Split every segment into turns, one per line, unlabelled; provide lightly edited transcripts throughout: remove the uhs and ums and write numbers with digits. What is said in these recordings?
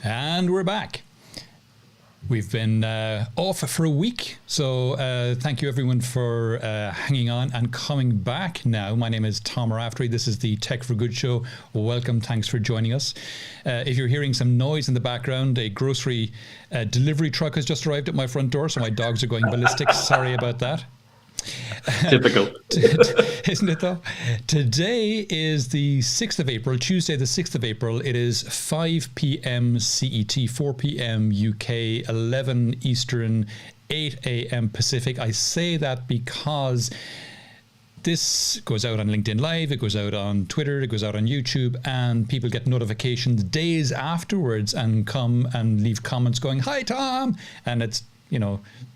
And we're back. We've been off for a week, so thank you everyone for hanging on and coming back now. My name is Tom Raftery. This is the Tech for Good show. Welcome. Thanks for joining us. If you're hearing some noise in the background, a grocery delivery truck has just arrived at my front door, so my dogs are going ballistic. Sorry about that.
Typical.
Isn't it though? Today is the 6th of April, Tuesday the 6th of April. It is 5 p.m. CET, 4 p.m. UK, 11 Eastern, 8 a.m. Pacific. I say that because this goes out on LinkedIn Live, it goes out on Twitter, it goes out on YouTube, and people get notifications days afterwards and come and leave comments going, "Hi, Tom," and it's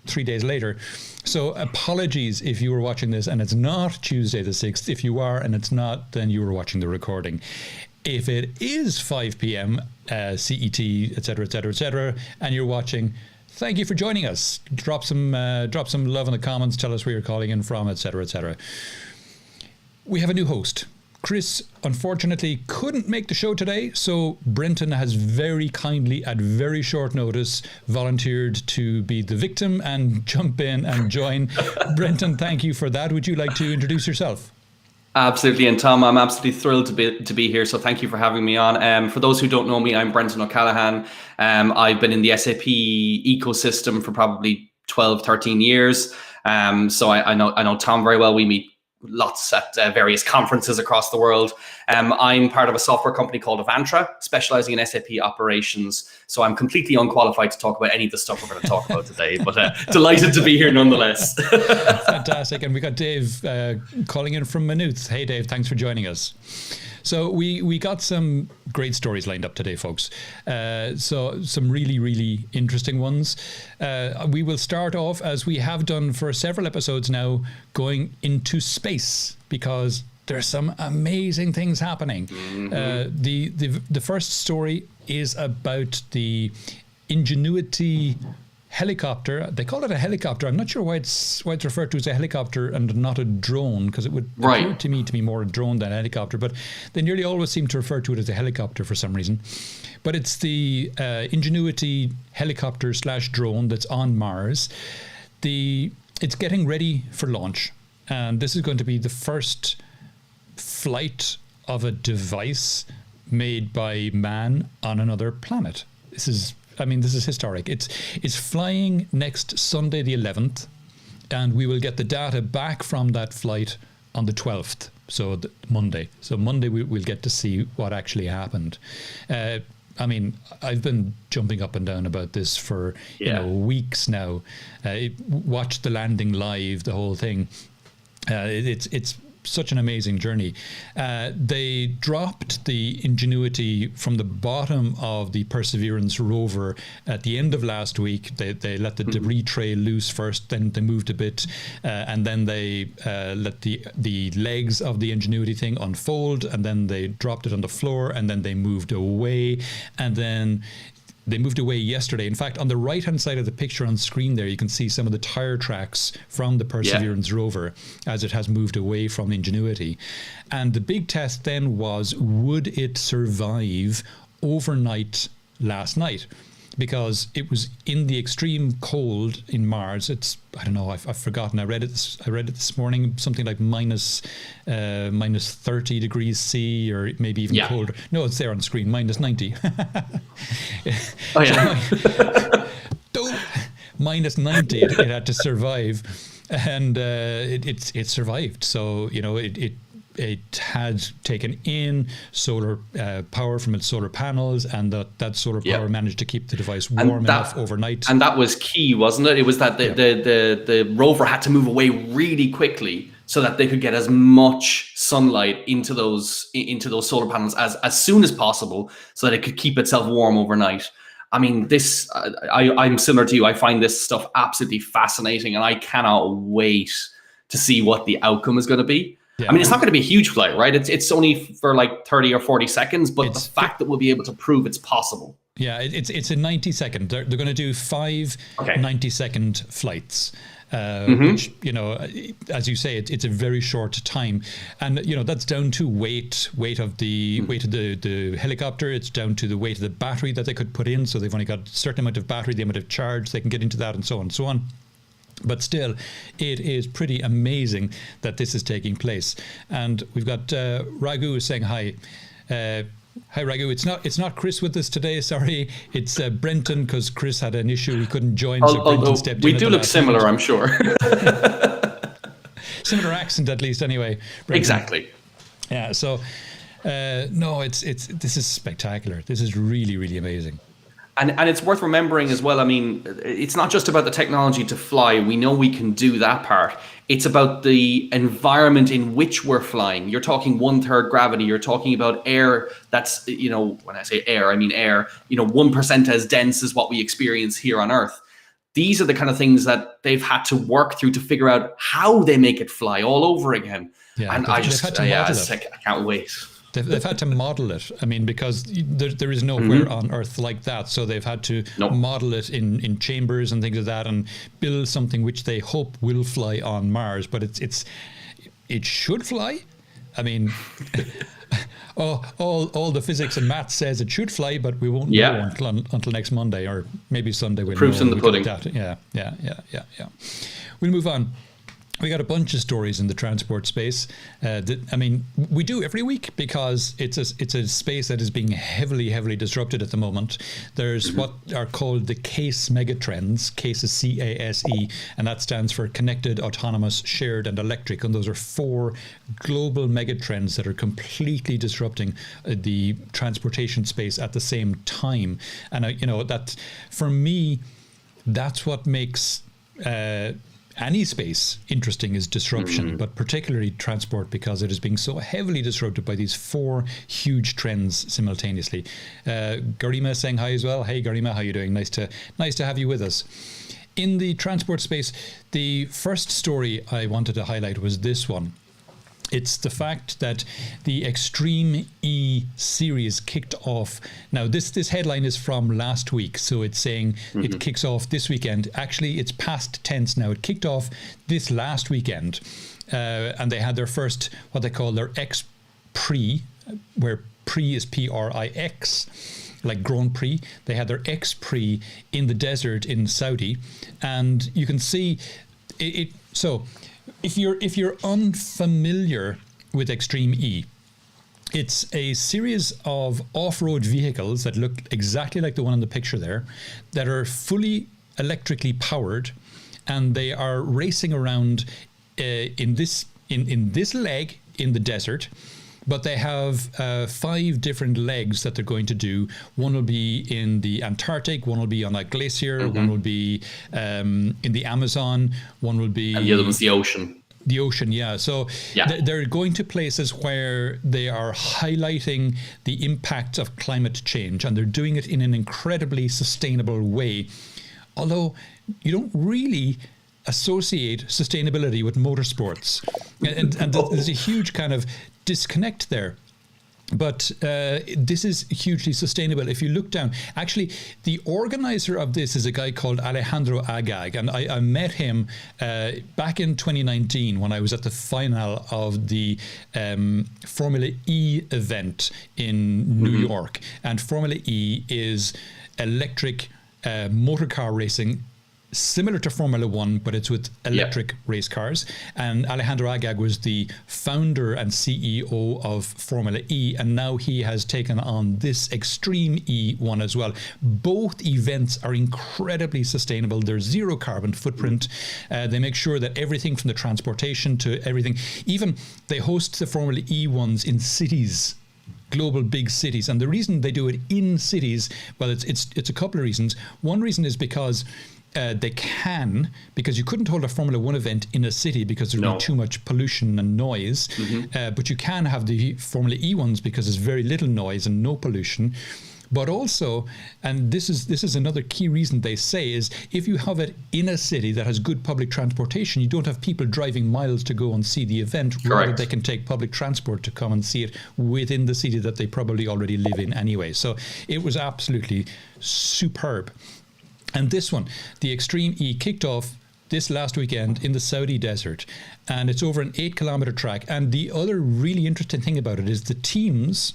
3 days later. So apologies if you were watching this and it's not Tuesday the 6th. If you are and it's not, then you were watching the recording. If it is 5 p.m. CET, etc., and you're watching, thank you for joining us. Drop some love in the comments. Tell us where you're calling in from, etc. We have a new host. Chris, unfortunately, couldn't make the show today, so Brenton has very kindly, at very short notice, volunteered to be the victim and jump in and join. Brenton, thank you for that. Would you like to introduce yourself?
Absolutely, and Tom, I'm absolutely thrilled to be here, so thank you for having me on. For those who don't know me, I'm Brenton O'Callaghan. I've been in the SAP ecosystem for probably 12, 13 years, so I know Tom very well. We meet lots at various conferences across the world. I'm part of a software company called Avantra, specializing in SAP operations. So I'm completely unqualified to talk about any of the stuff we're going to talk about today, but delighted to be here nonetheless.
Fantastic. And we got Dave calling in from Maynooth. Hey, Dave, thanks for joining us. So we got some great stories lined up today, folks. So some really, really interesting ones. We will start off, as we have done for several episodes now, going into space, because there's some amazing things happening. Mm-hmm. The first story is about the Ingenuity Helicopter. They call it a helicopter. I'm not sure why it's referred to as a helicopter and not a drone, because it would appear to me to be more a drone than a helicopter, but they nearly always seem to refer to it as a helicopter for some reason. But it's the Ingenuity Helicopter / drone that's on Mars. It's getting ready for launch, and this is going to be the first flight of a device made by man on another planet. This is historic. It's flying next Sunday the 11th, and we will get the data back from that flight on the 12th, so Monday. So Monday we'll get to see what actually happened. I've been jumping up and down about this for weeks now. Watched the landing live, the whole thing. It's such an amazing journey. They dropped the Ingenuity from the bottom of the Perseverance rover at the end of last week. They let the debris trail loose first, then they moved a bit, and then they let the legs of the Ingenuity thing unfold, and then they dropped it on the floor, and then they moved away, and then they moved away yesterday. In fact, on the right-hand side of the picture on screen there, you can see some of the tire tracks from the Perseverance rover as it has moved away from the Ingenuity. And the big test then was, would it survive overnight last night? Because it was in the extreme cold in Mars. It's, I don't know, I've forgotten. I read it this morning, something like minus 30 degrees C, or maybe even colder. No, it's there on the screen, minus 90.
Oh yeah.
Minus 90 it had to survive, and it survived. So it had taken in solar power from its solar panels, and that solar power managed to keep the device warm enough overnight.
And that was key, wasn't it? It was that the rover had to move away really quickly so that they could get as much sunlight into those solar panels as soon as possible, so that it could keep itself warm overnight. I mean, I'm similar to you. I find this stuff absolutely fascinating, and I cannot wait to see what the outcome is going to be. Yeah. I mean, it's not going to be a huge flight, right? It's only for like 30 or 40 seconds, but the fact that we'll be able to prove it's possible.
Yeah, it's a 90 second. They're going to do 5 90-second flights. which, as you say, it's a very short time. And, that's down to weight of the helicopter. It's down to the weight of the battery that they could put in. So they've only got a certain amount of battery, the amount of charge they can get into that, and so on and so on. But still, it is pretty amazing that this is taking place. And we've got Raghu saying hi. Hi, Raghu. It's not Chris with us today. Sorry, it's Brenton, because Chris had an issue. He couldn't join. So Brenton stepped in.
We do look similar, I'm sure.
Similar accent, at least, anyway. Brenton.
Exactly.
Yeah. So, no, this is spectacular. This is really, really amazing.
And it's worth remembering as well, I mean, it's not just about the technology to fly. We know we can do that part. It's about the environment in which we're flying. You're talking 1/3 gravity. You're talking about air that's, when I say air, I mean air, 1% as dense as what we experience here on Earth. These are the kind of things that they've had to work through to figure out how they make it fly all over again.
Yeah,
and I can't wait.
They've had to model it. I mean, because there is nowhere on Earth like that. So they've had to model it in chambers and things like that, and build something which they hope will fly on Mars. But it should fly. I mean, all the physics and maths says it should fly, but we won't know until next Monday, or maybe Sunday. We'll
Proof's in the pudding.
Yeah. We'll move on. We got a bunch of stories in the transport space. We do every week, because it's a space that is being heavily disrupted at the moment. There's what are called the CASE megatrends. CASE is C-A-S-E, and that stands for Connected, Autonomous, Shared, and Electric. And those are 4 global megatrends that are completely disrupting the transportation space at the same time. And that, for me, that's what makes any space interesting, is disruption, but particularly transport, because it is being so heavily disrupted by these 4 huge trends simultaneously. Garima saying hi as well. Hey Garima, how you doing? Nice to have you with us. In the transport space, the first story I wanted to highlight was this one. It's the fact that the Extreme E series kicked off. Now, this headline is from last week, so it's saying it kicks off this weekend. Actually, it's past tense now. It kicked off this last weekend, and they had their first, what they call their X Prix, where Prix is P-R-I-X, like Grand Prix. They had their X Prix in the desert in Saudi, and you can see it. So, if you're unfamiliar with Extreme E, it's a series of off-road vehicles that look exactly like the one in the picture there, that are fully electrically powered, and they are racing around in this leg in the desert. But they have 5 different legs that they're going to do. One will be in the Antarctic, one will be on a glacier, one will be in the Amazon, one will be...
And the other one's the ocean.
The ocean, yeah. So they're going to places where they are highlighting the impact of climate change, and they're doing it in an incredibly sustainable way. Although you don't really associate sustainability with motorsports. And there's a huge kind of disconnect there. But this is hugely sustainable. If you look down, actually, the organizer of this is a guy called Alejandro Agag, and I met him back in 2019 when I was at the final of the Formula E event in New York. And Formula E is electric motor car racing, similar to Formula One, but it's with electric race cars. And Alejandro Agag was the founder and CEO of Formula E, and now he has taken on this Extreme E one as well. Both events are incredibly sustainable. They're zero carbon footprint. They make sure that everything from the transportation to everything, even they host the Formula E ones in cities, global big cities. And the reason they do it in cities, well, it's a couple of reasons. One reason is because they can, because you couldn't hold a Formula One event in a city because there'd be too much pollution and noise. But you can have the Formula E ones because there's very little noise and no pollution. But also, and this is another key reason they say, is if you have it in a city that has good public transportation, you don't have people driving miles to go and see the event.
Correct.
Rather, they can take public transport to come and see it within the city that they probably already live in anyway. So it was absolutely superb. And this one, the Extreme E, kicked off this last weekend in the Saudi desert, and it's over an 8-kilometer track. And the other really interesting thing about it is the teams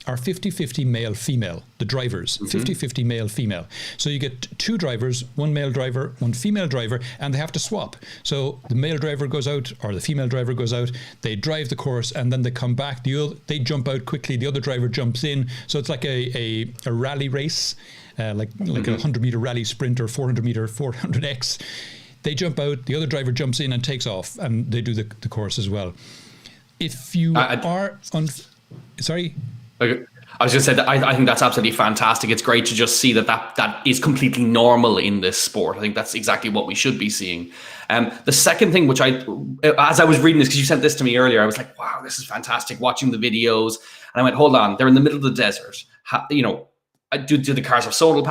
are 50-50 male-female, the drivers, 50-50 male-female. So you get 2 drivers, 1 male driver, 1 female driver, and they have to swap. So the male driver goes out, or the female driver goes out, they drive the course, and then they come back, they jump out quickly, the other driver jumps in. So it's like a rally race, like a 100-meter rally sprint or 400-meter 400X. They jump out, the other driver jumps in and takes off, and they do the course as well. If you Sorry?
Okay. I was going to say that I think that's absolutely fantastic. It's great to just see that is completely normal in this sport. I think that's exactly what we should be seeing. The second thing, which as I was reading this, because you sent this to me earlier, I was like, wow, this is fantastic, watching the videos. And I went, hold on, they're in the middle of the desert. Do the cars have solar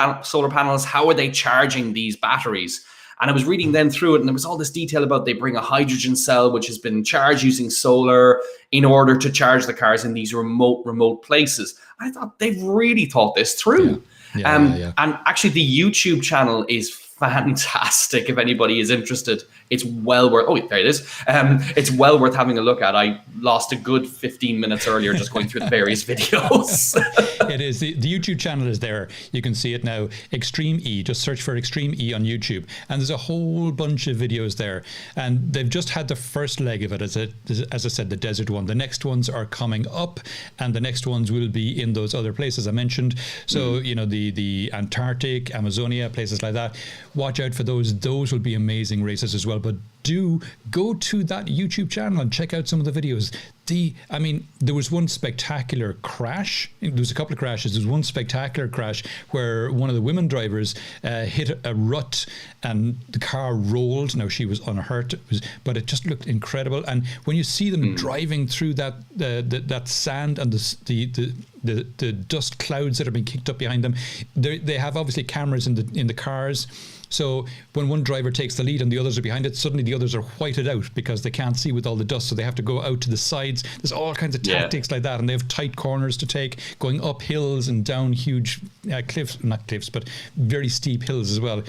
panels? How are they charging these batteries? And I was reading then through it, and there was all this detail about they bring a hydrogen cell, which has been charged using solar in order to charge the cars in these remote places. I thought they've really thought this through. And actually, the YouTube channel is fantastic. If anybody is interested, it's well worth. Oh, there it is. It's well worth having a look at. I lost a good 15 minutes earlier just going through the various videos.
It is. The YouTube channel is there. You can see it now. Extreme E. Just search for Extreme E on YouTube, and there's a whole bunch of videos there. And they've just had the first leg of it, as I said, the desert one. The next ones are coming up, and the next ones will be in those other places I mentioned. So the Antarctic, Amazonia, places like that. Watch out for those. Those will be amazing races as well. But do go to that YouTube channel and check out some of the videos. There was one spectacular crash. There was a couple of crashes. There was one spectacular crash where one of the women drivers hit a rut and the car rolled. Now, she was unhurt, but it just looked incredible. And when you see them driving through that sand and the dust clouds that are being kicked up behind them, they have obviously cameras in the cars. So when one driver takes the lead and the others are behind it, suddenly the others are whited out because they can't see with all the dust. So they have to go out to the sides. There's all kinds of tactics like that. And they have tight corners to take, going up hills and down huge cliffs, not cliffs, but very steep hills as well.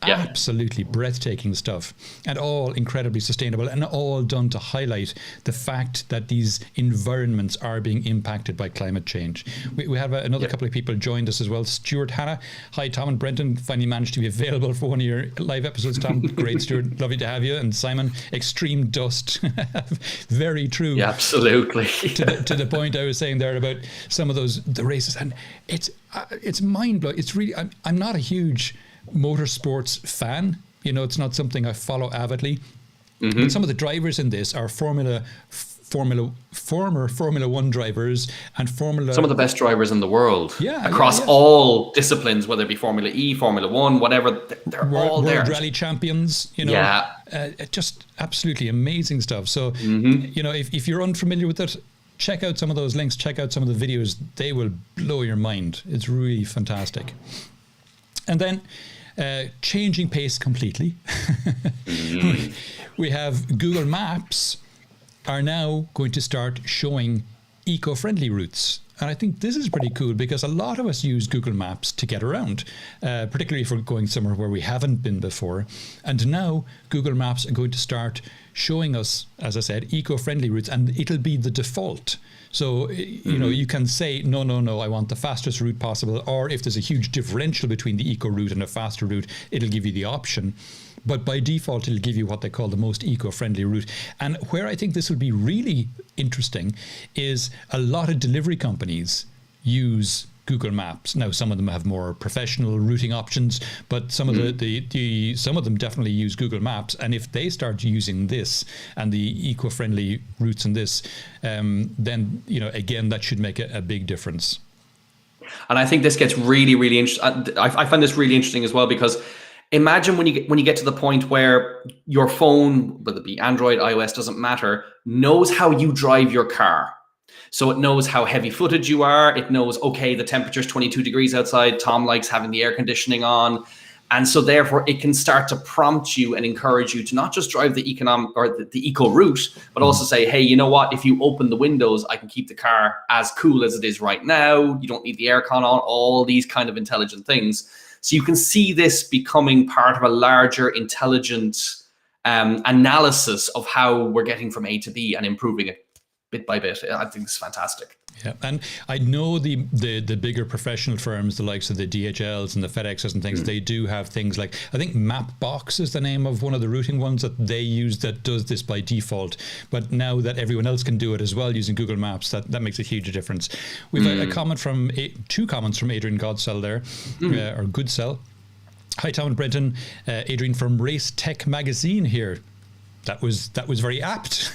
Absolutely breathtaking stuff, and all incredibly sustainable, and all done to highlight the fact that these environments are being impacted by climate change. We have another couple of people joined us as well. Stuart Hanna. Hi, Tom and Brenton. Finally managed to be available for one of your live episodes, Tom. Great, Stuart. Lovely to have you. And Simon, Extreme Dust. Very true.
Yeah, absolutely.
to the point I was saying there about some of the races, and it's mind-blowing. It's really, I'm not a huge motorsports fan. It's not something I follow avidly. But some of the drivers in this are former Formula One drivers and some
of the best drivers in the world. Across all disciplines, whether it be Formula E, Formula One, whatever, they're all there.
World Rally champions, just absolutely amazing stuff. So, if you're unfamiliar with it, check out some of those links, check out some of the videos. They will blow your mind. It's really fantastic. And then changing pace completely. We have Google Maps are now going to start showing eco-friendly routes. And I think this is pretty cool because a lot of us use Google Maps to get around, particularly if we're going somewhere where we haven't been before. And now Google Maps are going to start showing us, as I said, eco-friendly routes, and it'll be the default. So, you can say, no, I want the fastest route possible. Or if there's a huge differential between the eco route and a faster route, it'll give you the option. But by default, it'll give you what they call the most eco-friendly route. And where I think this will be really interesting is a lot of delivery companies use Google Maps. Now, some of them have more professional routing options, but some of some of them definitely use Google Maps. And if they start using this and the eco-friendly routes in this, then again, that should make a big difference.
And I think this gets really, really interesting. I find this really interesting as well because imagine when you get to the point where your phone, whether it be Android, iOS, doesn't matter, knows how you drive your car. So it knows how heavy footed you are. It knows, okay, the temperature is 22 degrees outside. Tom likes having the air conditioning on. And so therefore it can start to prompt you and encourage you to not just drive the economic or the eco route, but also say, hey, you know what? If you open the windows, I can keep the car as cool as it is right now. You don't need the aircon on, all these kind of intelligent things. So you can see this becoming part of a larger intelligent analysis of how we're getting from A to B and improving it bit by bit. I think it's fantastic.
Yeah, and I know the bigger professional firms, the likes of the DHLs and the FedExes and things, they do have things like, I think Mapbox is the name of one of the routing ones that they use that does this by default. But now that everyone else can do it as well using Google Maps, that makes a huge difference. We've a comment from two comments from Adrian Godsell there, or Goodsell. Hi, Tom and Brenton. Adrian from Race Tech Magazine here. That was very apt.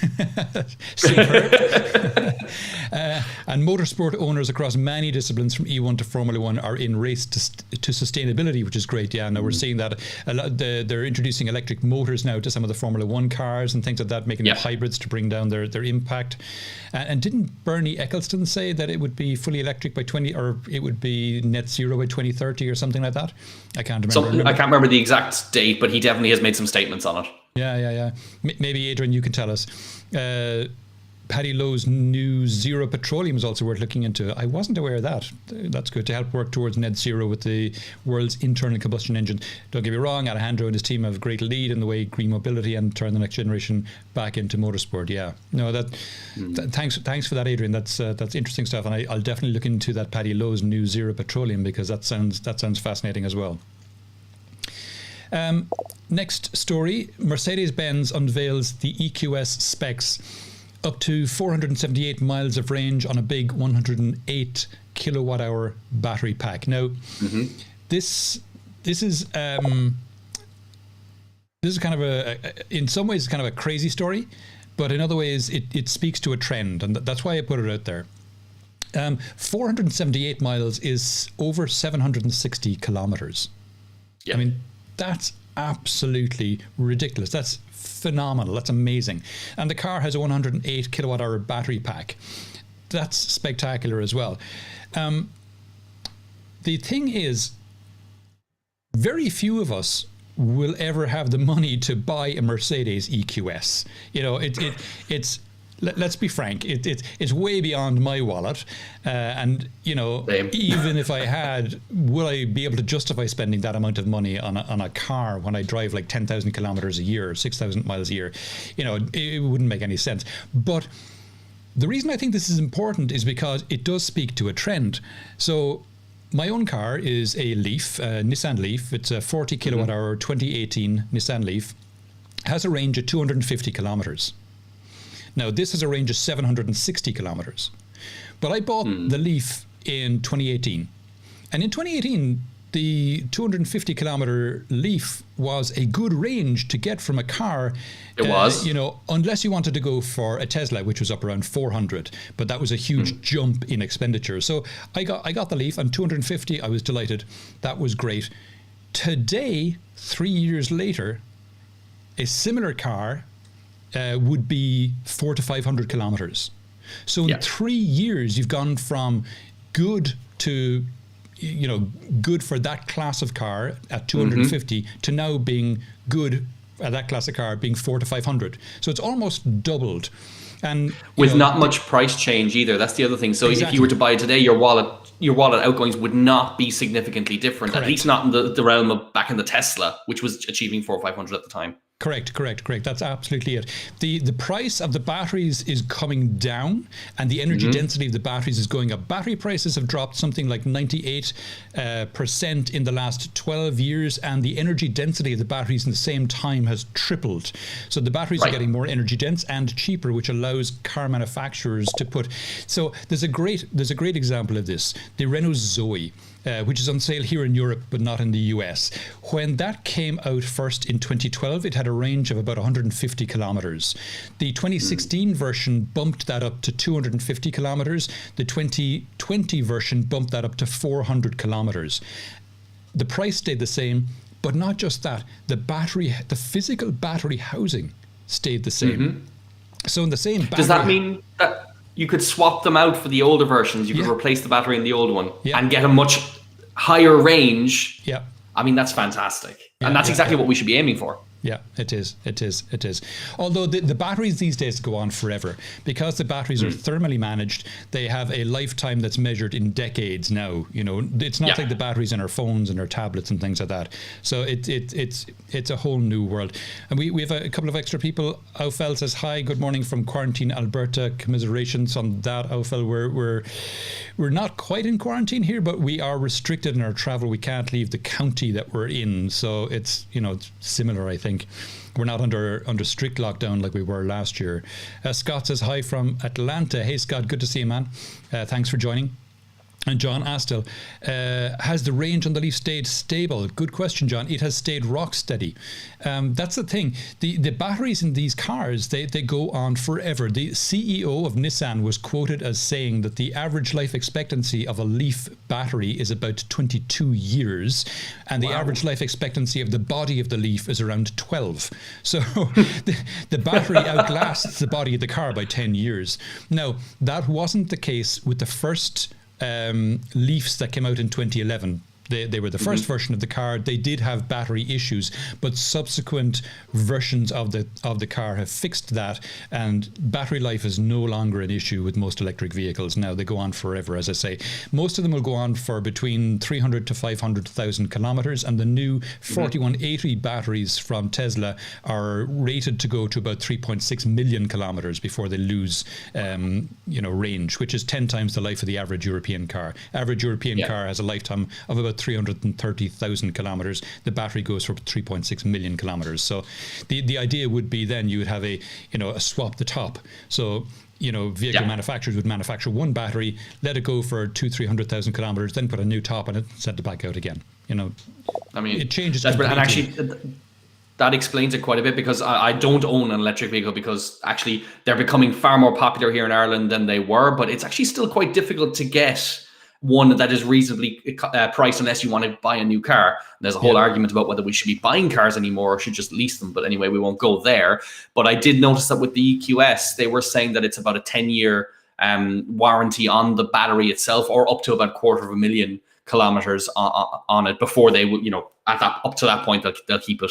Superb. And motorsport owners across many disciplines from E1 to Formula 1 are in race to sustainability, which is great. Yeah, now we're seeing that a lot. They're introducing electric motors now to some of the Formula 1 cars and things like that, making them hybrids to bring down their impact. And didn't Bernie Ecclestone say that it would be fully electric by 20, or it would be net zero by 2030 or something like that? I can't remember.
I can't remember the exact date, but he definitely has made some statements on it.
Yeah. Maybe, Adrian, you can tell us. Paddy Lowe's new zero petroleum is also worth looking into. I wasn't aware of that. That's good to help work towards net zero with the world's internal combustion engine. Don't get me wrong, Alejandro and his team have a great lead in the way green mobility and turn the next generation back into motorsport. Yeah, no, thanks for that, Adrian. That's interesting stuff, and I'll definitely look into that Paddy Lowe's new zero petroleum, because that sounds fascinating as well. Next story, Mercedes-Benz unveils the EQS specs, up to 478 miles of range on a big 108 kilowatt hour battery pack. Now, this is kind of in some ways kind of a crazy story, but in other ways it speaks to a trend, and that's why I put it out there. 478 miles is over 760 kilometers. Yeah. I mean, that's absolutely ridiculous. That's phenomenal. That's amazing. And the car has a 108 kilowatt hour battery pack. That's spectacular as well. The thing is, very few of us will ever have the money to buy a Mercedes EQS. You know, it's let's be frank, it's way beyond my wallet, and you know, even if I had, will I be able to justify spending that amount of money on a car when I drive like 10,000 kilometers a year, 6,000 miles a year? You know, it wouldn't make any sense. But the reason I think this is important is because it does speak to a trend. So my own car is a Leaf, Nissan Leaf. It's a 40 kilowatt hour 2018 Nissan Leaf. Has a range of 250 kilometers. Now, this has a range of 760 kilometers. But I bought the Leaf in 2018. And in 2018, the 250 kilometer Leaf was a good range to get from a car.
It was.
You know, unless you wanted to go for a Tesla, which was up around 400. But that was a huge jump in expenditure. So I got the Leaf, and 250, I was delighted. That was great. Today, 3 years later, a similar car would be 400 to 500 kilometers. So in 3 years, you've gone from good to, you know, good for that class of car at 250 to now being good at that class of car being 400 to 500. So it's almost doubled. And
with not much price change either. That's the other thing. So if you were to buy it today, your wallet outgoings would not be significantly different. Correct. At least not in the realm of back in the Tesla, which was achieving 400 or 500 at the time.
Correct. That's absolutely it. The price of the batteries is coming down, and the energy density of the batteries is going up. Battery prices have dropped something like 98% in the last 12 years, and the energy density of the batteries in the same time has tripled. So the batteries are getting more energy dense and cheaper, which allows car manufacturers to put. So there's a great example of this. The Renault Zoe, which is on sale here in Europe but not in the US. When that came out first in 2012, it had a range of about 150 kilometers. The 2016 version bumped that up to 250 kilometers. The 2020 version bumped that up to 400 kilometers. The price stayed the same, but not just that. The physical battery housing stayed the same. So in the same battery...
Does that mean that you could swap them out for the older versions? You could replace the battery in the old one and get a much higher range. Yeah. I mean, that's fantastic. And that's exactly what we should be aiming for.
Yeah, it is. It is. It is. Although the batteries these days go on forever because the batteries are thermally managed. They have a lifetime that's measured in decades now. You know, it's not like the batteries in our phones and our tablets and things like that. So it's a whole new world. And we have a couple of extra people. Aufel says hi. Good morning from quarantine, Alberta. Commiserations on that, Aufel. We're not quite in quarantine here, but we are restricted in our travel. We can't leave the county that we're in. So it's similar, I think. We're not under strict lockdown like we were last year. Scott says hi from Atlanta. Hey, Scott, good to see you, man. Thanks for joining. And John Astle, has the range on the Leaf stayed stable? Good question, John. It has stayed rock steady. That's the thing. The batteries in these cars, they go on forever. The CEO of Nissan was quoted as saying that the average life expectancy of a Leaf battery is about 22 years, and the average life expectancy of the body of the Leaf is around 12. So the battery outlasts the body of the car by 10 years. Now, that wasn't the case with the first Leafs that came out in 2011. They were the first version of the car. They did have battery issues, but subsequent versions of the car have fixed that, and battery life is no longer an issue with most electric vehicles now. They go on forever, as I say. Most of them will go on for between 300 to 500,000 kilometers, and the new 4180 batteries from Tesla are rated to go to about 3.6 million kilometers before they lose range, which is 10 times the life of the average European car. Average European car has a lifetime of about 330,000 kilometers. The battery goes for 3.6 million kilometers. So the idea would be then you would have a swap the top. So vehicle manufacturers would manufacture one battery, let it go for 300,000 kilometers, then put a new top on it, send it back out again. I mean, it changes.
And actually, that explains it quite a bit, because I don't own an electric vehicle, because actually they're becoming far more popular here in Ireland than they were, but it's actually still quite difficult to get one that is reasonably priced unless you want to buy a new car. There's a whole argument about whether we should be buying cars anymore or should just lease them. But anyway, we won't go there. But I did notice that with the EQS, they were saying that it's about a 10-year warranty on the battery itself, or up to about 250,000 kilometers on it before they would, up to that point, they'll keep it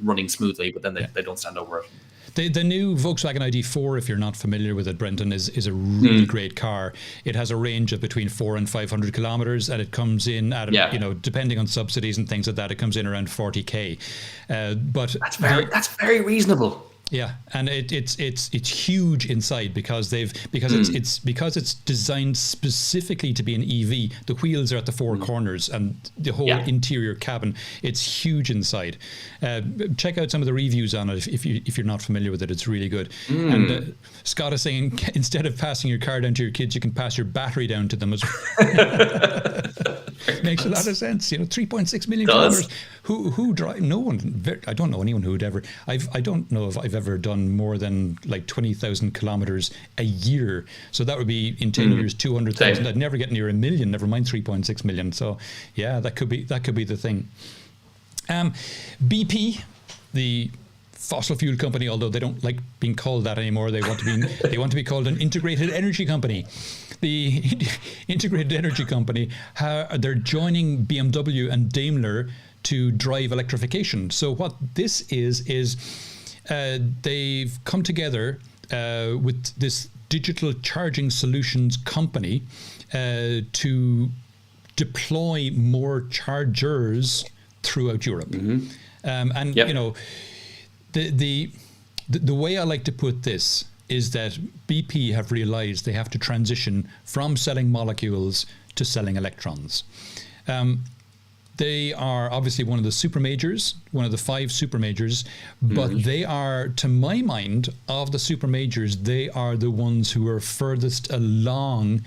running smoothly, but then they don't stand over it.
The new Volkswagen ID4, if you're not familiar with it, Brendan, is a really great car. It has a range of between 400 and 500 kilometers, and it comes in at depending on subsidies and things like that, it comes in around 40k. But
that's very reasonable.
Yeah, and it's huge inside because it's designed specifically to be an EV. The wheels are at the four corners and the whole interior cabin. It's huge inside. Check out some of the reviews on it if you're not familiar with it. It's really good. And Scott is saying instead of passing your car down to your kids, you can pass your battery down to them as well. Makes a lot of sense. 3.6 million kilometers. Who drive? No one. I don't know anyone who would ever. I don't know if I've ever done more than like 20,000 kilometers a year. So that would be in 10 years 200,000. I'd never get near a million. Never mind 3.6 million. So yeah, that could be the thing. BP, the fossil fuel company, although they don't like being called that anymore. They want to be called an integrated energy company. The integrated energy company, they're joining BMW and Daimler to drive electrification. So what this is they've come together with this digital charging solutions company to deploy more chargers throughout Europe. The way I like to put this is that BP have realized they have to transition from selling molecules to selling electrons. They are obviously one of the super majors, one of the 5 super majors, but they are, to my mind, of the super majors, they are the ones who are furthest along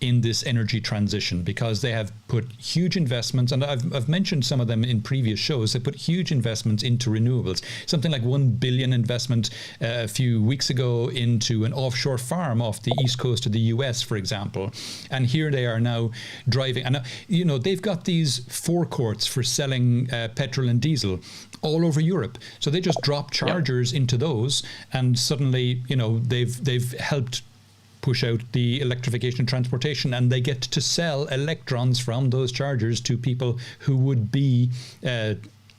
in this energy transition, because they have put huge investments, and I've mentioned some of them in previous shows. They put huge investments into renewables, something like $1 billion investment a few weeks ago into an offshore farm off the east coast of the US, for example. And here they are now driving, and they've got these forecourts for selling petrol and diesel all over Europe. So they just drop chargers into those, and suddenly they've helped push out the electrification of transportation, and they get to sell electrons from those chargers to people who would be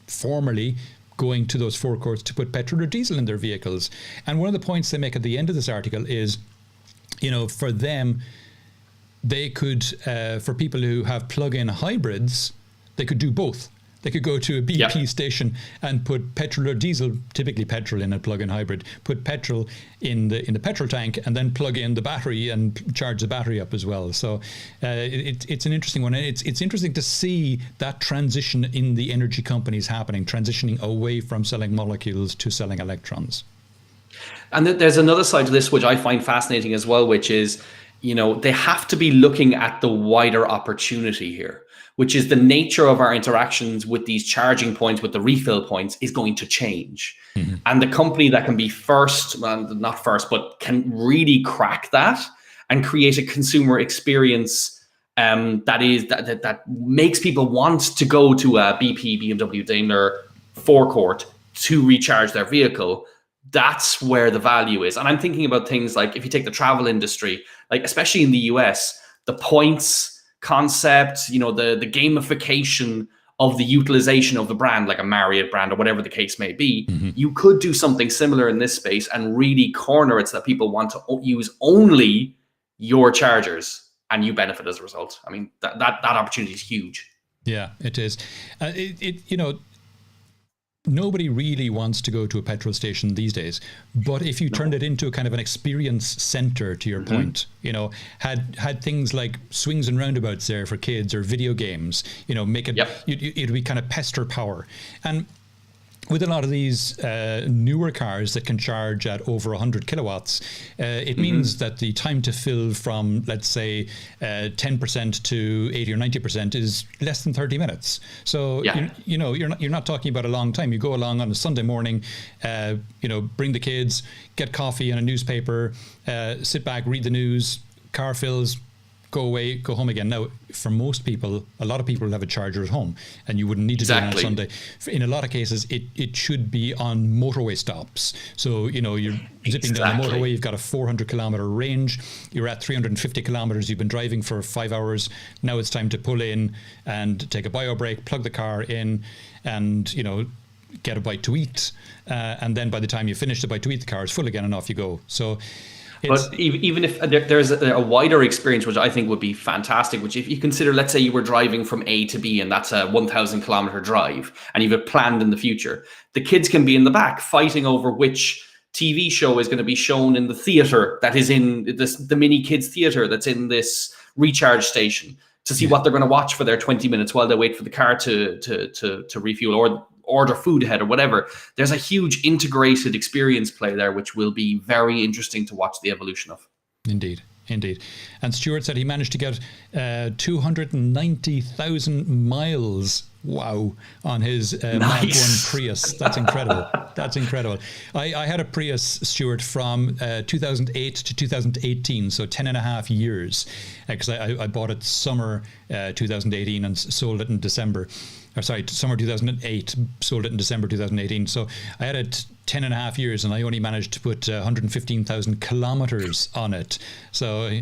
formerly going to those forecourts to put petrol or diesel in their vehicles. And one of the points they make at the end of this article is, for them, they could, for people who have plug-in hybrids, they could do both. They could go to a BP station and put petrol or diesel, typically petrol in a plug-in hybrid, put petrol in the petrol tank and then plug in the battery and charge the battery up as well. So it's an interesting one. And it's interesting to see that transition in the energy companies happening, transitioning away from selling molecules to selling electrons.
And there's another side to this, which I find fascinating as well, which is, they have to be looking at the wider opportunity here, which is the nature of our interactions with these charging points, with the refill points, is going to change. Mm-hmm. And the company that can be first, well, not first, but can really crack that and create a consumer experience that makes people want to go to a BP, BMW, Daimler forecourt to recharge their vehicle. That's where the value is. And I'm thinking about things like, if you take the travel industry, like especially in the US, the points concept, the gamification of the utilization of the brand, like a Marriott brand or whatever the case may be, you could do something similar in this space and really corner it so that people want to use only your chargers and you benefit as a result. I mean, that opportunity is huge.
Yeah, it is. Nobody really wants to go to a petrol station these days, but if you turned it into a kind of an experience center, to your point, had things like swings and roundabouts there for kids or video games, make it, it'd be kind of pester power. And with a lot of these newer cars that can charge at over 100 kilowatts, it means that the time to fill from, let's say, 10% to 80 or 90% is less than 30 minutes. So, you're not talking about a long time. You go along on a Sunday morning, bring the kids, get coffee and a newspaper, sit back, read the news, car fills, go away, go home again. Now, for most people, a lot of people have a charger at home, and you wouldn't need to do it on Sunday. In a lot of cases, it should be on motorway stops. So, you're zipping down the motorway, you've got a 400 kilometer range, you're at 350 kilometers, you've been driving for 5 hours. Now it's time to pull in and take a bio break, plug the car in, and, get a bite to eat. And then by the time you finish the bite to eat, the car is full again and off you go. So,
but even if there's a wider experience, which I think would be fantastic, which if you consider, let's say you were driving from A to B and that's a 1,000 kilometer drive and you've it planned in the future, the kids can be in the back fighting over which TV show is going to be shown in the theater that is in the mini kids theater that's in this recharge station to see what they're going to watch for their 20 minutes while they wait for the car to refuel or order food ahead or whatever. There's a huge integrated experience play there, which will be very interesting to watch the evolution of.
Indeed. And Stuart said he managed to get 290,000 miles, on his Mark 1 Prius. That's incredible. I had a Prius, Stuart, from 2008 to 2018, so 10 and a half years, because I bought it summer 2018 and sold it in December. Summer 2008, sold it in December 2018. So I had it 10 and a half years and I only managed to put 115,000 kilometers on it. So,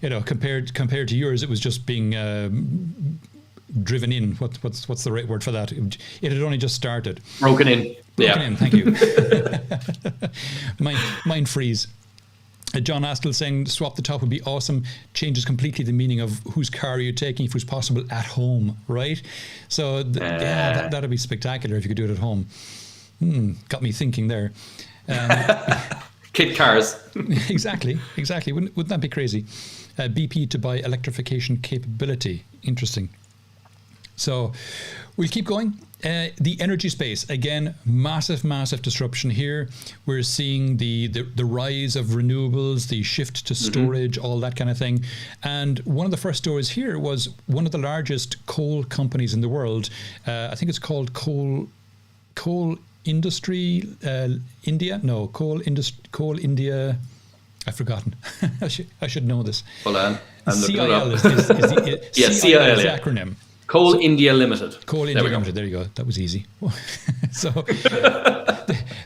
compared to yours, it was just being driven in. What's the right word for that? It had only just started.
Broken in.
Thank you. Mine freeze. John Astle saying swap the top would be awesome. Changes completely the meaning of whose car are you taking if it was possible at home, right? So that'd be spectacular if you could do it at home. Got me thinking there.
Kit cars.
Exactly. Wouldn't that be crazy? BP to buy electrification capability. Interesting. So we'll keep going. The energy space, again, massive disruption here. We're seeing the rise of renewables, the shift to storage, all that kind of thing. And one of the first stories here was one of the largest coal companies in the world. I think it's called Coal Industry India. No, Coal India. I've forgotten. I should know this.
Hold on.
CIL is the CIL is the acronym.
Coal India Limited.
Coal India Limited. There you go. That was easy. So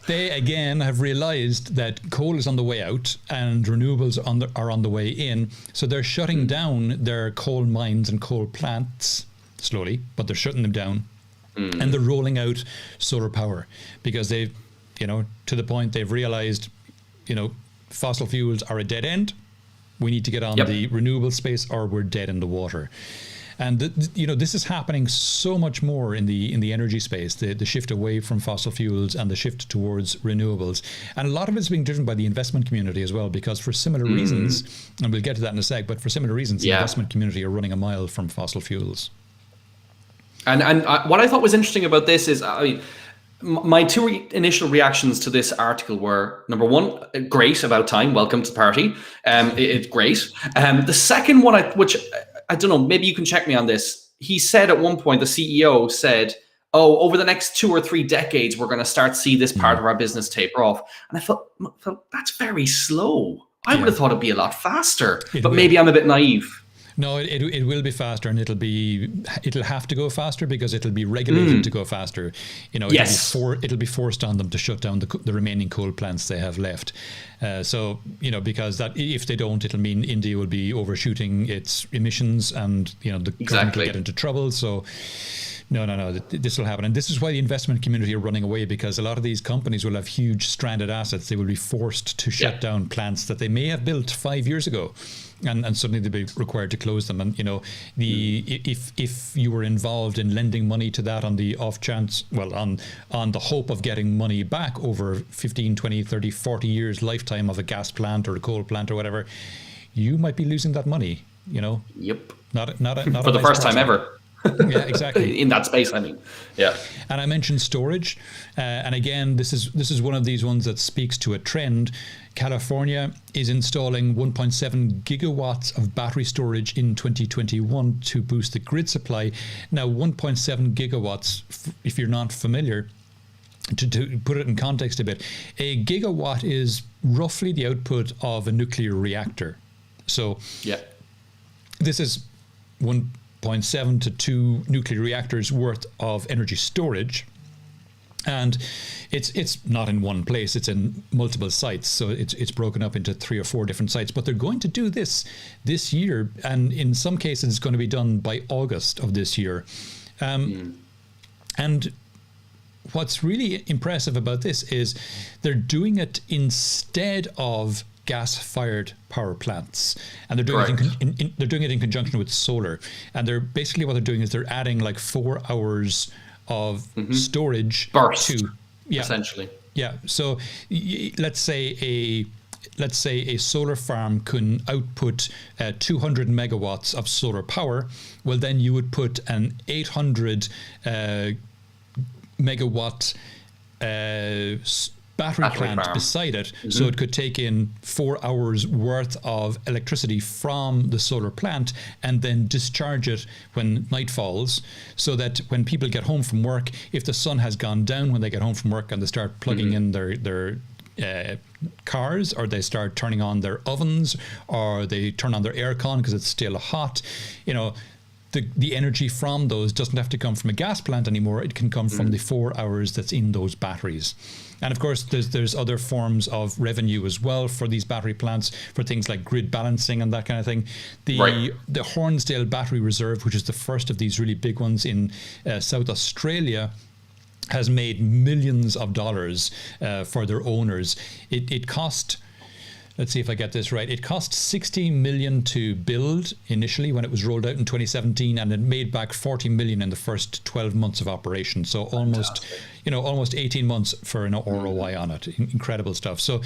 they again have realized that coal is on the way out and renewables are on the way in. So they're shutting down their coal mines and coal plants slowly, but they're shutting them down. And they're rolling out solar power because they've, to the point they've realized, fossil fuels are a dead end. We need to get on the renewable space or we're dead in the water. And this is happening so much more in the energy space, the shift away from fossil fuels and the shift towards renewables. And a lot of it's being driven by the investment community as well, because for similar reasons, and we'll get to that in a sec, but for similar reasons, the investment community are running a mile from fossil fuels.
And what I thought was interesting about this is, my two initial reactions to this article were, number one, great, about time, welcome to the party. It's great. The second one, which I don't know, maybe you can check me on this. He said at one point, the CEO said, over the next 2 or 3 decades, we're going to start to see this part of our business taper off. And I felt that's very slow. I would have thought it'd be a lot faster, but maybe I'm a bit naive.
No, it will be faster, and it'll have to go faster because it'll be regulated to go faster. It'll be forced on them to shut down the remaining coal plants they have left. Because that if they don't, it'll mean India will be overshooting its emissions, and the government will get into trouble. So. No. This will happen. And this is why the investment community are running away, because a lot of these companies will have huge stranded assets. They will be forced to shut down plants that they may have built 5 years ago. And suddenly they'll be required to close them. And, if you were involved in lending money to that on the off chance, on the hope of getting money back over 15, 20, 30, 40 years lifetime of a gas plant or a coal plant or whatever, you might be losing that money,
Yep.
Not
for the first time ever.
Yeah, exactly.
In that space, I mean, yeah.
And I mentioned storage, and again, this is one of these ones that speaks to a trend. California is installing 1.7 gigawatts of battery storage in 2021 to boost the grid supply. Now, 1.7 gigawatts, if you're not familiar, to put it in context a bit, a gigawatt is roughly the output of a nuclear reactor. So, this is 1.7 to 2 nuclear reactors worth of energy storage, and it's not in one place, it's in multiple sites, so it's broken up into 3 or 4 different sites. But they're going to do this year, and in some cases it's going to be done by August of this year. And what's really impressive about this is they're doing it instead of gas-fired power plants, and they're doing they're doing it in conjunction with solar. And they're basically, what they're doing is they're adding like 4 hours of storage
burst,
to
essentially. Yeah.
So let's say a solar farm can output 200 megawatts of solar power. Well, then you would put an 800 megawatt battery plant farm beside it, so it could take in 4 hours worth of electricity from the solar plant and then discharge it when night falls, so that when people get home from work, if the sun has gone down when they get home from work and they start plugging in their cars, or they start turning on their ovens, or they turn on their aircon because it's still hot, the energy from those doesn't have to come from a gas plant anymore. It can come from the 4 hours that's in those batteries. And of course, there's other forms of revenue as well for these battery plants, for things like grid balancing and that kind of thing. The Hornsdale Battery Reserve, which is the first of these really big ones in South Australia, has made millions of dollars for their owners. It cost, let's see if I get this right, it cost $60 million to build initially when it was rolled out in 2017, and it made back $40 million in the first 12 months of operation. So almost 18 months for an ROI on it. Incredible stuff. So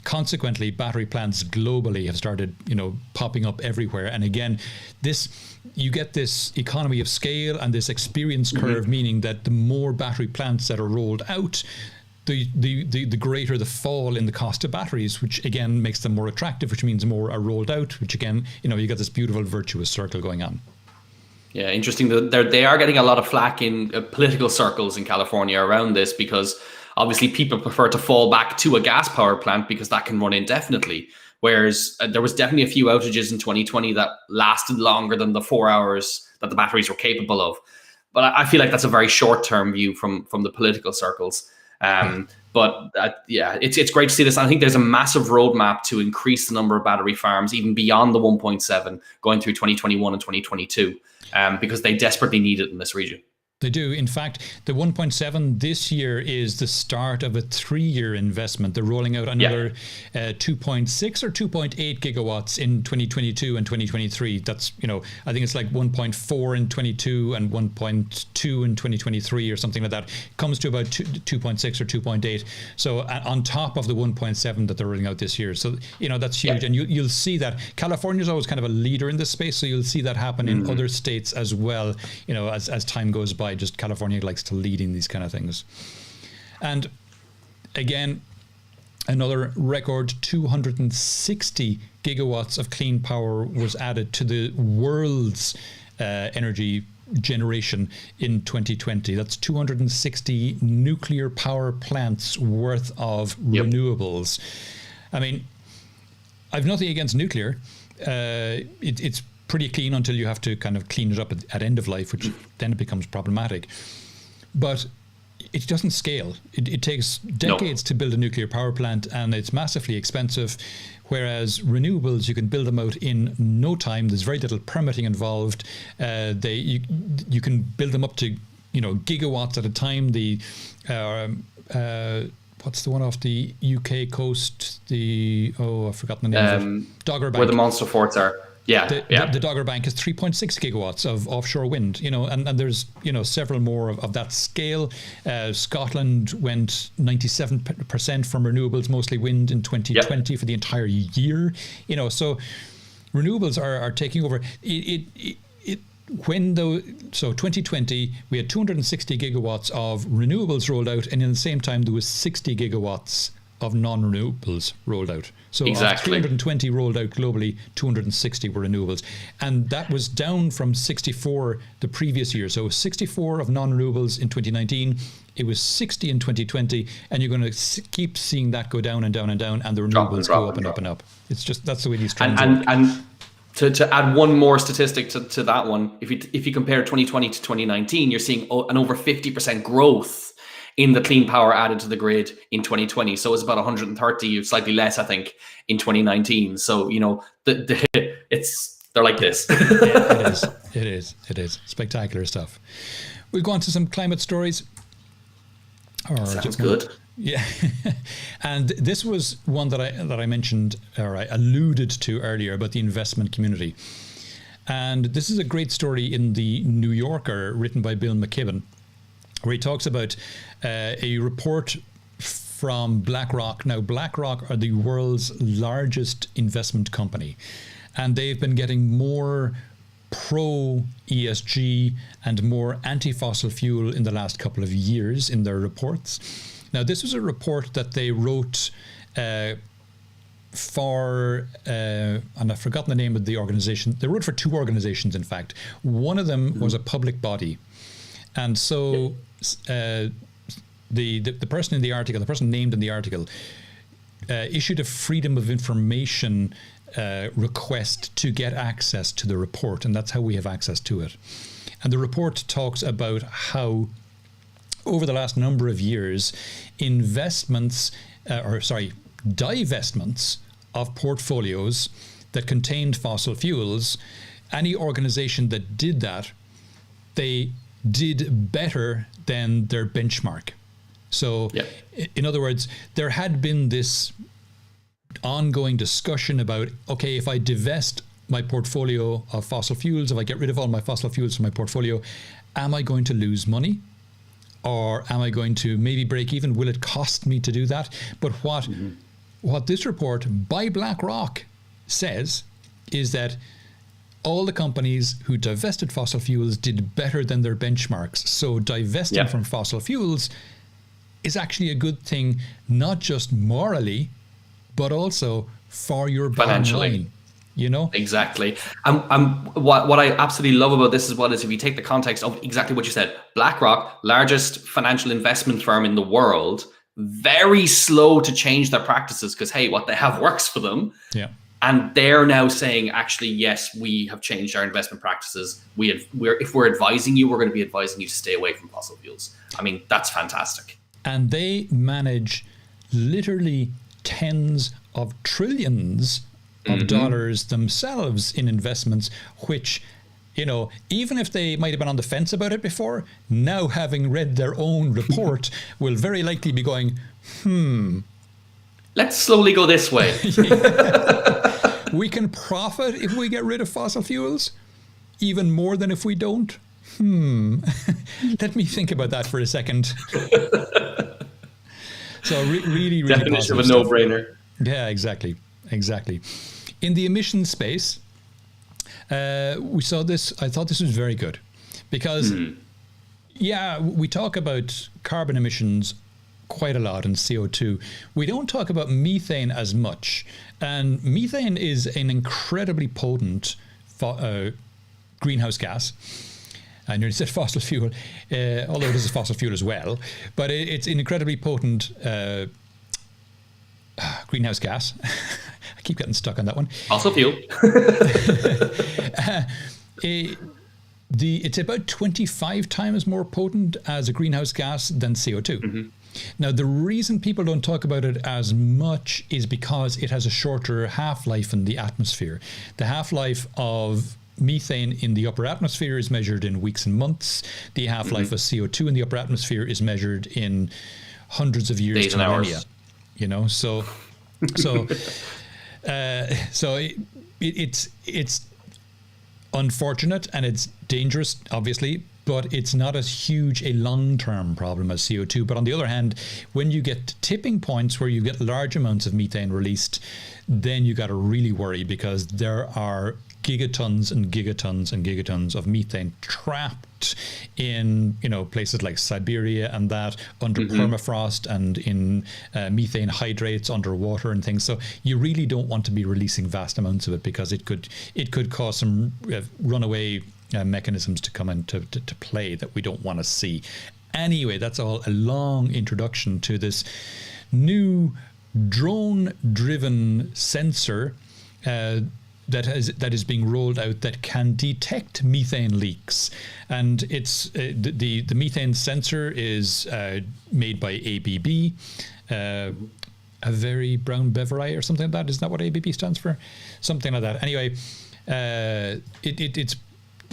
consequently, battery plants globally have started, popping up everywhere. And again, you get this economy of scale and this experience curve, meaning that the more battery plants that are rolled out, the greater the fall in the cost of batteries, which again makes them more attractive, which means more are rolled out, which again, you got this beautiful virtuous circle going on.
Yeah, interesting. They are getting a lot of flack in political circles in California around this, because obviously people prefer to fall back to a gas power plant because that can run indefinitely. Whereas there was definitely a few outages in 2020 that lasted longer than the 4 hours that the batteries were capable of. But I feel like that's a very short-term view from the political circles. But it's great to see this. I think there's a massive roadmap to increase the number of battery farms even beyond the 1.7 going through 2021 and 2022, because they desperately need it in this region.
They do. In fact, the 1.7 this year is the start of a 3-year investment. They're rolling out another 2.6 or 2.8 gigawatts in 2022 and 2023. That's, I think it's like 1.4 in 22 and 1.2 in 2023 or something like that. It comes to about 2.6 or 2.8. So on top of the 1.7 that they're rolling out this year. So, that's huge. And you'll see that California's always kind of a leader in this space. So you'll see that happen in other states as well, as time goes by. Just California likes to lead in these kind of things. And again, another record 260 gigawatts of clean power was added to the world's energy generation in 2020. That's 260 nuclear power plants worth of renewables. I mean, I've nothing against nuclear. It's pretty clean until you have to kind of clean it up at end of life, which then it becomes problematic. But it doesn't scale. It takes decades to build a nuclear power plant, and it's massively expensive. Whereas renewables, you can build them out in no time. There's very little permitting involved. You can build them up to gigawatts at a time. What's the one off the UK coast? I've forgotten the name of it. Dogger Bank.
Where the monster forts are.
The Dogger Bank is 3.6 gigawatts of offshore wind, and there's, several more of that scale. Scotland went 97% from renewables, mostly wind, in 2020 for the entire year. So renewables are taking over. So 2020, we had 260 gigawatts of renewables rolled out, and in the same time, there was 60 gigawatts of non-renewables rolled out. So of 320 rolled out globally, 260 were renewables. And that was down from 64 the previous year. So 64 of non-renewables in 2019, it was 60 in 2020, and you're going to keep seeing that go down and down and down, and the renewables go up and up and up. It's just, that's the way these trends work.
And to add one more statistic to that one, if you compare 2020 to 2019, you're seeing an over 50% growth in the clean power added to the grid in 2020. So it's about 130, slightly less, I think, in 2019. So, they're like this.
It is. Spectacular stuff. We'll go on to some climate stories.
Sounds good.
Yeah. And this was one that I mentioned, or I alluded to earlier, about the investment community. And this is a great story in the New Yorker written by Bill McKibben, where he talks about a report from BlackRock. Now, BlackRock are the world's largest investment company, and they've been getting more pro-ESG and more anti-fossil fuel in the last couple of years in their reports. Now, this was a report that they wrote for, and I've forgotten the name of the organization. They wrote for 2 organizations, in fact. One of them was a public body. And so the person in the article, the person named in the article, issued a Freedom of Information request to get access to the report, and that's how we have access to it. And the report talks about how over the last number of years, divestments of portfolios that contained fossil fuels, any organization that did that, they did better than their benchmark. So in other words, there had been this ongoing discussion about, okay, if I divest my portfolio of fossil fuels, if I get rid of all my fossil fuels from my portfolio, am I going to lose money? Or am I going to maybe break even? Will it cost me to do that? But what this report by BlackRock says is that all the companies who divested fossil fuels did better than their benchmarks. So divesting from fossil fuels is actually a good thing, not just morally, but also for your bottom line.
Exactly. What I absolutely love about this as well is, if you take the context of exactly what you said, BlackRock, largest financial investment firm in the world, very slow to change their practices because, hey, what they have works for them. Yeah. And they're now saying, actually, yes, we have changed our investment practices. If we're advising you, we're going to be advising you to stay away from fossil fuels. I mean, that's fantastic.
And they manage literally tens of trillions of dollars themselves in investments, which even if they might have been on the fence about it before, now having read their own report will very likely be going,
let's slowly go this way.
We can profit if we get rid of fossil fuels, even more than if we don't. Let me think about that for a second. So really
definition
positive
of a no-brainer.
Yeah, exactly. In the emissions space, we saw this. I thought this was very good because, we talk about carbon emissions quite a lot and CO2. We don't talk about methane as much. And methane is an incredibly potent greenhouse gas. I nearly said fossil fuel, although it is a fossil fuel as well. But it's an incredibly potent greenhouse gas. I keep getting stuck on that one.
Fossil fuel.
It's about 25 times more potent as a greenhouse gas than CO2. Now, the reason people don't talk about it as much is because it has a shorter half-life in the atmosphere. The half-life of methane in the upper atmosphere is measured in weeks and months. The half-life of CO2 in the upper atmosphere is measured in hundreds of years to millennia. It's unfortunate and it's dangerous, obviously, but it's not as huge a long-term problem as CO2. But on the other hand, when you get to tipping points where you get large amounts of methane released, then you got to really worry, because there are gigatons and gigatons and gigatons of methane trapped in places like Siberia and that, under permafrost, and in methane hydrates underwater and things. So you really don't want to be releasing vast amounts of it, because it could cause some runaway mechanisms to come into to play that we don't want to see. Anyway, that's all a long introduction to this new drone-driven sensor that is being rolled out that can detect methane leaks. And it's the methane sensor is made by ABB, a very brown beverite or something like that. Isn't that what ABB stands for? Something like that. Anyway, it's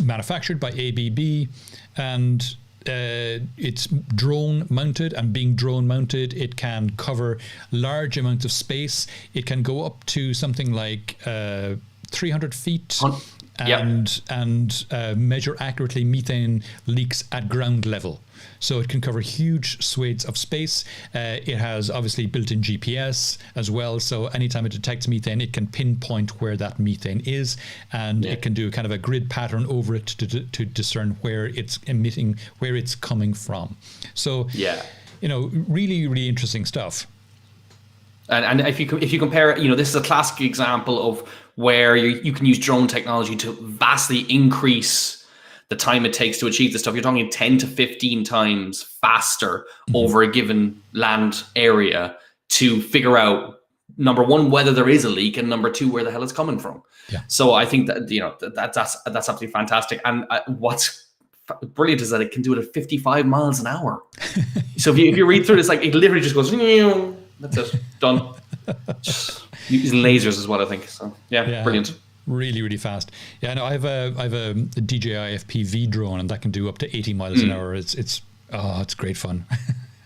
manufactured by ABB, and it's drone mounted, and being drone mounted, it can cover large amounts of space. It can go up to something like 300 feet and measure accurately methane leaks at ground level. So it can cover huge swathes of space. It has obviously built-in GPS as well. So anytime it detects methane, it can pinpoint where that methane is, and it can do kind of a grid pattern over it to discern where it's emitting, where it's coming from. So, really, really interesting stuff.
And if you compare, this is a classic example of where you can use drone technology to vastly increase the time it takes to achieve this stuff. You're talking 10 to 15 times faster over a given land area to figure out, number one, whether there is a leak, and number two, where the hell it's coming from. Yeah. So I think that that's absolutely fantastic. And what's brilliant is that it can do it at 55 miles an hour. So if you read through this, like, it literally just goes, that's it, done. Using lasers is what I think. So yeah. Brilliant.
Really, really fast. Yeah, no, I have a DJI FPV drone, and that can do up to 80 miles an hour. It's great fun. I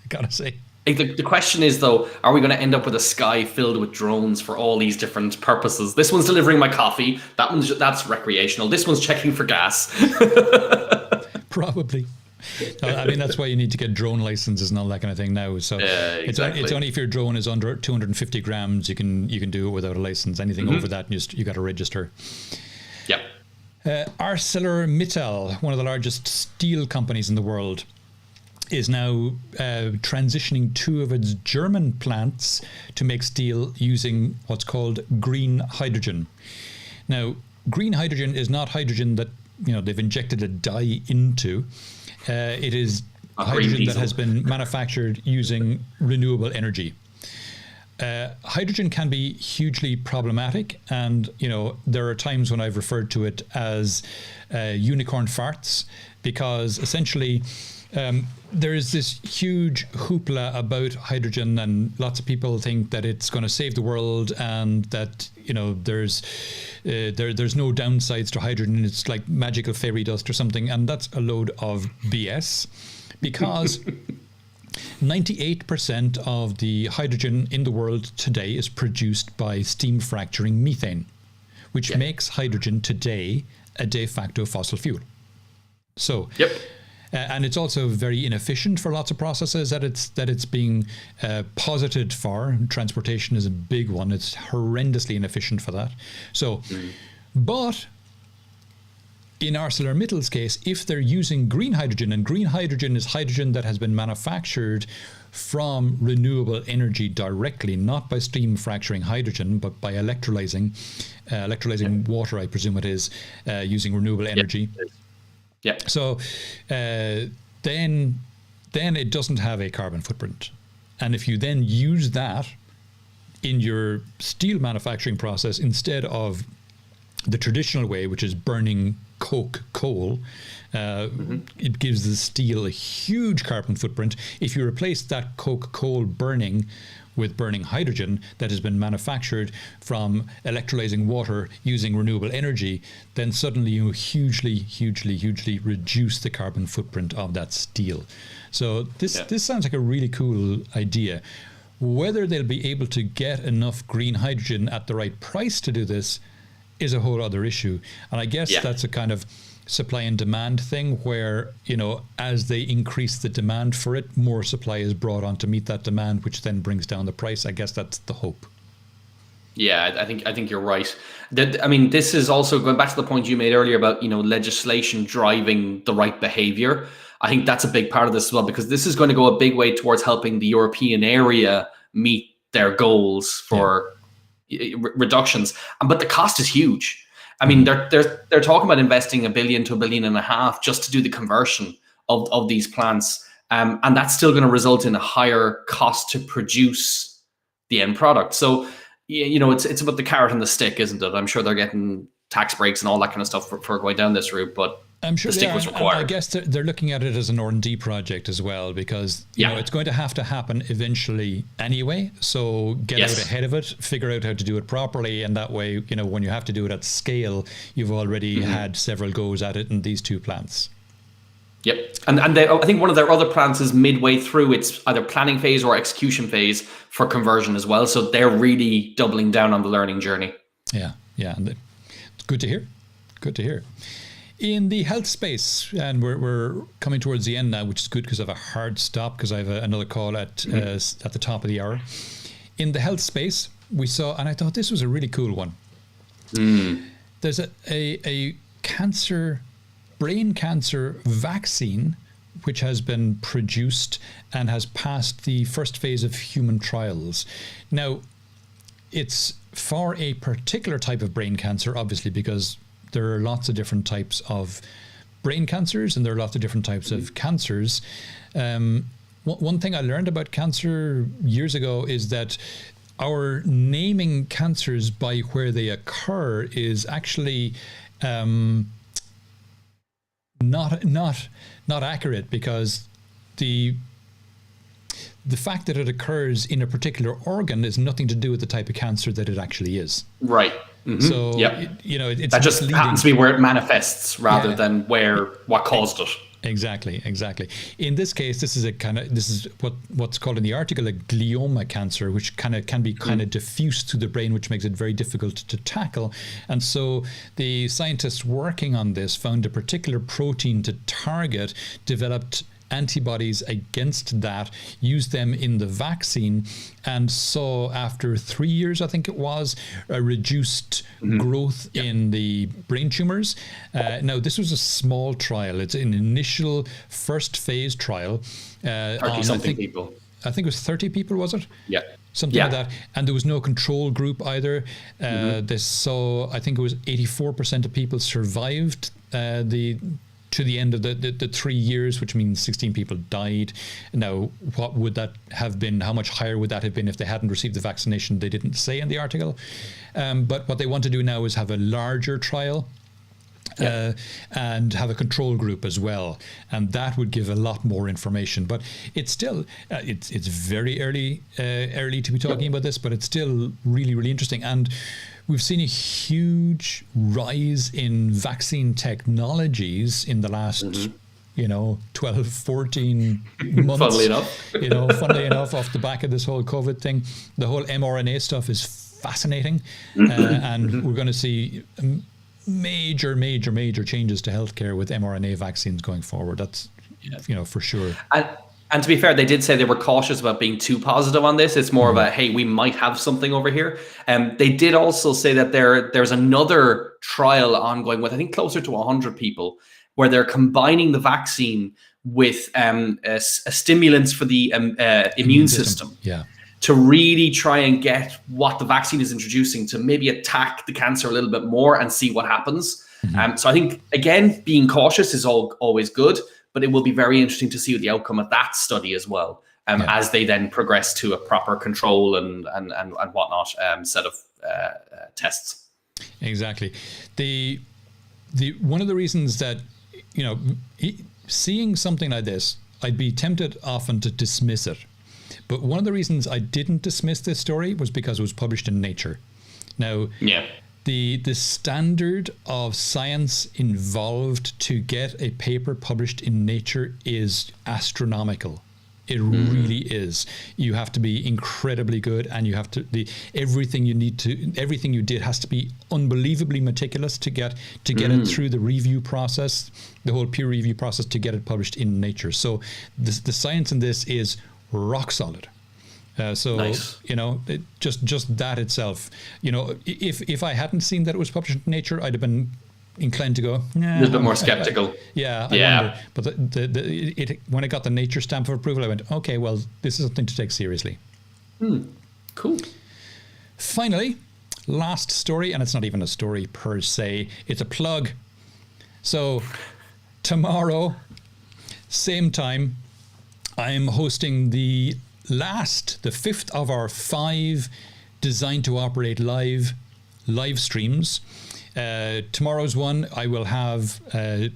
gotta say.
The question is, though, are we going to end up with a sky filled with drones for all these different purposes? This one's delivering my coffee. That's recreational. This one's checking for gas.
Probably. I mean, that's why you need to get drone licenses and all that kind of thing now. So
exactly.
It's only if your drone is under 250 grams, you can do it without a license. Anything over that, you got to register.
Yep.
ArcelorMittal, one of the largest steel companies in the world, is now transitioning two of its German plants to make steel using what's called green hydrogen. Now, green hydrogen is not hydrogen that they've injected a dye into. It is hydrogen that has been manufactured using renewable energy. Hydrogen can be hugely problematic, and there are times when I've referred to it as unicorn farts, because essentially there is this huge hoopla about hydrogen, and lots of people think that it's going to save the world, and that there's no downsides to hydrogen. It's like magical fairy dust or something, and that's a load of BS, because 98% of the hydrogen in the world today is produced by steam fracturing methane, which makes hydrogen today a de facto fossil fuel. So, and it's also very inefficient for lots of processes that it's being posited for. Transportation is a big one. It's horrendously inefficient for that. So, but in ArcelorMittal's case, if they're using green hydrogen, and green hydrogen is hydrogen that has been manufactured from renewable energy directly, not by steam fracturing hydrogen, but by electrolyzing water, I presume it is, using renewable energy.
Yeah.
So then it doesn't have a carbon footprint. And if you then use that in your steel manufacturing process instead of the traditional way, which is burning coal, it gives the steel a huge carbon footprint. If you replace that coal burning with burning hydrogen that has been manufactured from electrolyzing water using renewable energy, then suddenly you hugely reduce the carbon footprint of that steel. So this sounds like a really cool idea. Whether they'll be able to get enough green hydrogen at the right price to do this is a whole other issue. And I guess that's a kind of supply and demand thing where, as they increase the demand for it, more supply is brought on to meet that demand, which then brings down the price. I guess that's the hope.
Yeah, I think you're right. This is also going back to the point you made earlier about, legislation driving the right behavior. I think that's a big part of this as well, because this is going to go a big way towards helping the European area meet their goals for reductions. But the cost is huge. They're talking about investing $1 billion to $1.5 billion just to do the conversion of these plants, and that's still going to result in a higher cost to produce the end product. So, it's about the carrot and the stick, isn't it? I'm sure they're getting tax breaks and all that kind of stuff for going down this route, but
I'm sure
the stick was required.
I guess they're looking at it as an R&D project as well, because it's going to have to happen eventually anyway. So get out ahead of it, figure out how to do it properly, and that way, when you have to do it at scale, you've already had several goes at it in these two plants.
Yep, and I think one of their other plants is midway through its either planning phase or execution phase for conversion as well. So they're really doubling down on the learning journey.
Yeah, and it's good to hear. Good to hear. In the health space, and we're coming towards the end now, which is good because I have a hard stop because I have another call at the top of the hour. In the health space, we saw, and I thought this was a really cool one. There's a brain cancer vaccine which has been produced and has passed the first phase of human trials. Now, it's for a particular type of brain cancer, obviously, because there are lots of different types of brain cancers and there are lots of different types of cancers. One thing I learned about cancer years ago is that our naming cancers by where they occur is actually not accurate, because the fact that it occurs in a particular organ is nothing to do with the type of cancer that it actually is.
Right.
So, it's
that just happens to be where it manifests rather than what caused it.
Exactly. In this case, this is what's called in the article a glioma cancer, which can be diffuse through the brain, which makes it very difficult to tackle. And so the scientists working on this found a particular protein to target, developed antibodies against that, used them in the vaccine, and saw after 3 years, I think it was, a reduced growth in the brain tumors. Now, this was a small trial. It's an initial first phase trial.
30-something people.
I think it was 30 people, was it?
Yeah.
Something like that. And there was no control group either. They saw, I think it was 84% of people survived to the end of the 3 years, which means 16 people died. Now, what would that have been? How much higher would that have been if they hadn't received the vaccination? They didn't say in the article. But what they want to do now is have a larger trial and have a control group as well, and that would give a lot more information. But it's still it's very early to be talking about this, but it's still really, really interesting. And we've seen a huge rise in vaccine technologies in the last 12, 14 months.
Funnily enough.
Off the back of this whole COVID thing, the whole mRNA stuff is fascinating, and we're going to see major changes to healthcare with mRNA vaccines going forward. That's for sure.
And to be fair, they did say they were cautious about being too positive on this. It's more of a, hey, we might have something over here. They did also say that there's another trial ongoing with, I think, closer to 100 people, where they're combining the vaccine with stimulants for the immune system.
Yeah.
To really try and get what the vaccine is introducing to maybe attack the cancer a little bit more and see what happens. So I think, again, being cautious is always good, but it will be very interesting to see the outcome of that study as well, as they then progress to a proper control and whatnot set of tests.
Exactly. The one of the reasons that, seeing something like this, I'd be tempted often to dismiss it. But one of the reasons I didn't dismiss this story was because it was published in Nature. Now, the standard of science involved to get a paper published in Nature is astronomical. It really is. You have to be incredibly good, and you have to everything you did has to be unbelievably meticulous to get it through the review process, the whole peer review process, to get it published in Nature. So the science in this is rock solid.
Nice.
Just that itself, if I hadn't seen that it was published in Nature, I'd have been inclined to go a
little bit more skeptical.
I wonder. But when I got the Nature stamp of approval, I went, okay, well, this is something to take seriously.
Cool.
Finally, last story, and it's not even a story per se, it's a plug. So tomorrow, same time, I'm hosting the fifth of our 5 Designed to Operate live streams. Tomorrow's one, I will have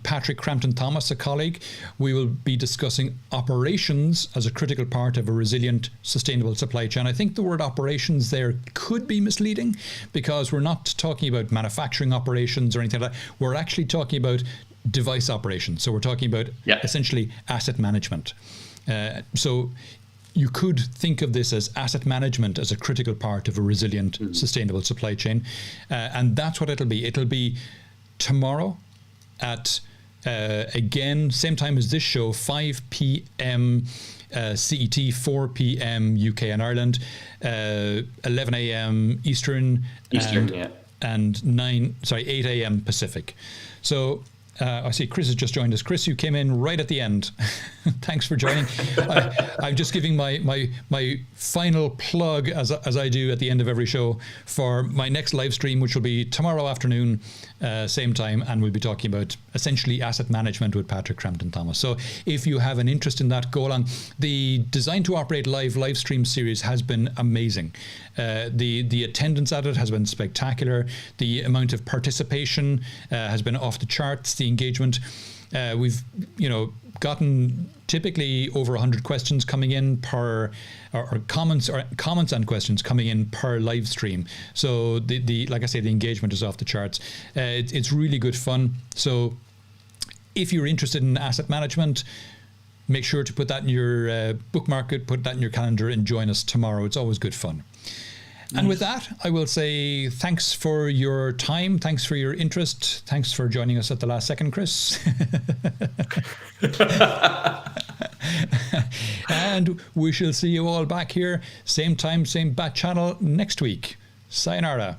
Patrick Crampton Thomas, a colleague. We will be discussing operations as a critical part of a resilient, sustainable supply chain. I think the word operations there could be misleading, because we're not talking about manufacturing operations or anything like that. We're actually talking about device operations. So we're talking about essentially asset management. So you could think of this as asset management as a critical part of a resilient, sustainable supply chain. And that's what it'll be. It'll be tomorrow at, again, same time as this show, 5 p.m. CET, 4 p.m. UK and Ireland, 11 a.m. Eastern, and 8 a.m. Pacific. So I see Chris has just joined us. Chris, you came in right at the end. Thanks for joining. I'm just giving my final plug, as I do at the end of every show, for my next live stream, which will be tomorrow afternoon, same time, and we'll be talking about essentially asset management with Patrick Crampton Thomas. So if you have an interest in that, go along. The Design to Operate live stream series has been amazing. The attendance at it has been spectacular. The amount of participation has been off the charts. The engagement, we've gotten typically over 100 questions coming in per, or comments and questions coming in per live stream. So the like I say, the engagement is off the charts. It's really good fun. So if you're interested in asset management, make sure to put that in your bookmark it, put that in your calendar, and join us tomorrow. It's always good fun. And with that, I will say thanks for your time. Thanks for your interest. Thanks for joining us at the last second, Chris. And we shall see you all back here, same time, same bat channel next week. Sayonara.